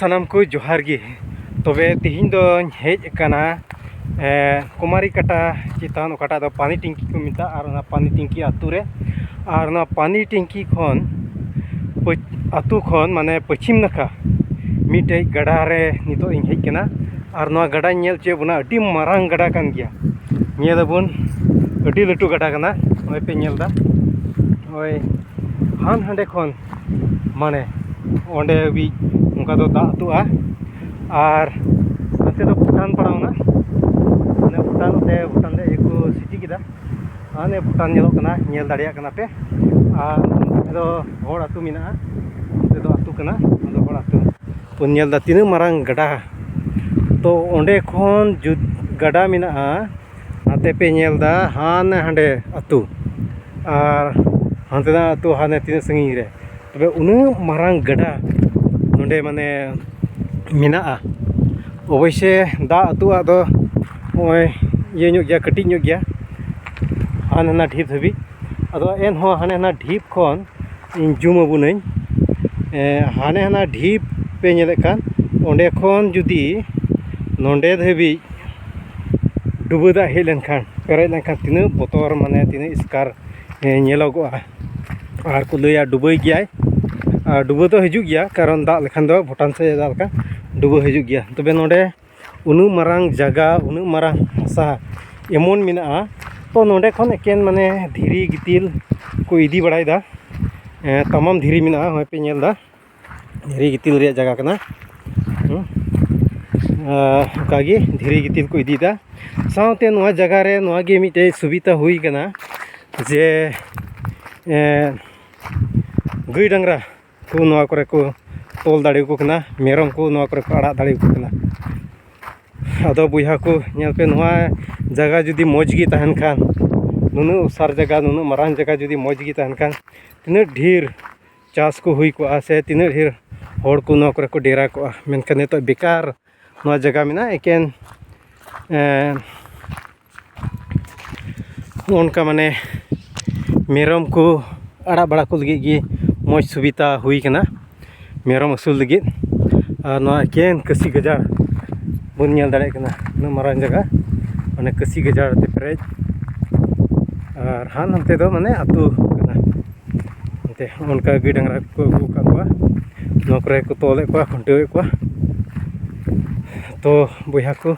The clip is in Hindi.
सानाम को जोहार गे तबे तिहिन दो हेज कना कुमारी काटा चितान ओकाटा दो पानी टिंकी को मिता और ना पानी टिंकी आतु रे और ना पानी टिंकी खन आतु खन माने पश्चिम नाखा मिटे गड़ा रे नितो इन हेज कना और ना गड़ा नेल चे बुना अति मारांग गड़ा कान गया नेलबुन अति लटू गड़ा कना ओय पे नेलदा ओय हान हांडे खन माने ओंडे भी उनका दो दा तुआ और नते दो भूटान पड़ावना ने भूटान दे एको सिटी किदा आने भूटान नेलो कना नेल दाड़िया कना पे दो होड़ आतु मिना दो आतु कना दो होड़ आतु तो नेल दा तीन मारांग गड़ा तो ओंडे खन जुद गड़ा मिना नाते पे नेल दा हाने हांडे आतु और हांते दा आतु हाने तीन संगी रे तबे उनु मारांग गड़ा नोंडे माने मिना अवश्य दा आतुआ दो ओय ये ᱧᱚᱜ गया कटिंग ᱧᱚᱜ गया हाने ना ढीप हबी अदो एन हो हाने ना ढीप खन इन जूम अबुनኝ हाने ना ढीप पे नेले कान ओंडे खन जुदी नोंडे धबी डुबो दा हे लेनखान पेरे लेनखान तिना बोतर माने तिना स्कार नेलोगो आर को लया डुबोय गया डुबो तो हिजुग गया कारण दा लेखान दो भूटान से दा लेका डुबो हिजुग गया तबे नोंडे उनु मारांग जगह उनु मारांग हासा एमन मिना तो नोंडे खन एकेन माने धीरी गितिल को इदी बड़ायदा तमाम धीरी मिना होय पे नेलदा धीरी गितिल रे जगह कना कागी धीरी गितिल को इदीदा सावते नोआ जगह रे नोआ गे मिटे सुविधा हुई कना जे गई डांगरा को नोआ करे को तोल दाड़े को कना मेरम को नोआ करे को आड़ा दाड़े को कना अदो बुया को नेल पे नोआ जगह जुदी मौजगी तहन खान नुनु उसार जगह नुनु मारांग जगह जुदी मौजगी तहन खान तिना ढेर चास को हुई को से तिना ढेर होड़ को नोआ करे को डेरा को मेनखान नितो बेकार नोआ जगह मिना एकेन उनका माने मेरम को आड़ा बड़ा को लगी गी मौज सुविधा हुई कना मेरम असूल लगी और एकेन कसी गजार बन नेल दाड़े कना न मारांग जगह माने कसी गजार ते पेरेज और हान हनते दो माने आतु कना हनते उनका गई डांगरा को अगु का को नोकरे को तोले को खुंटे को तो बुया को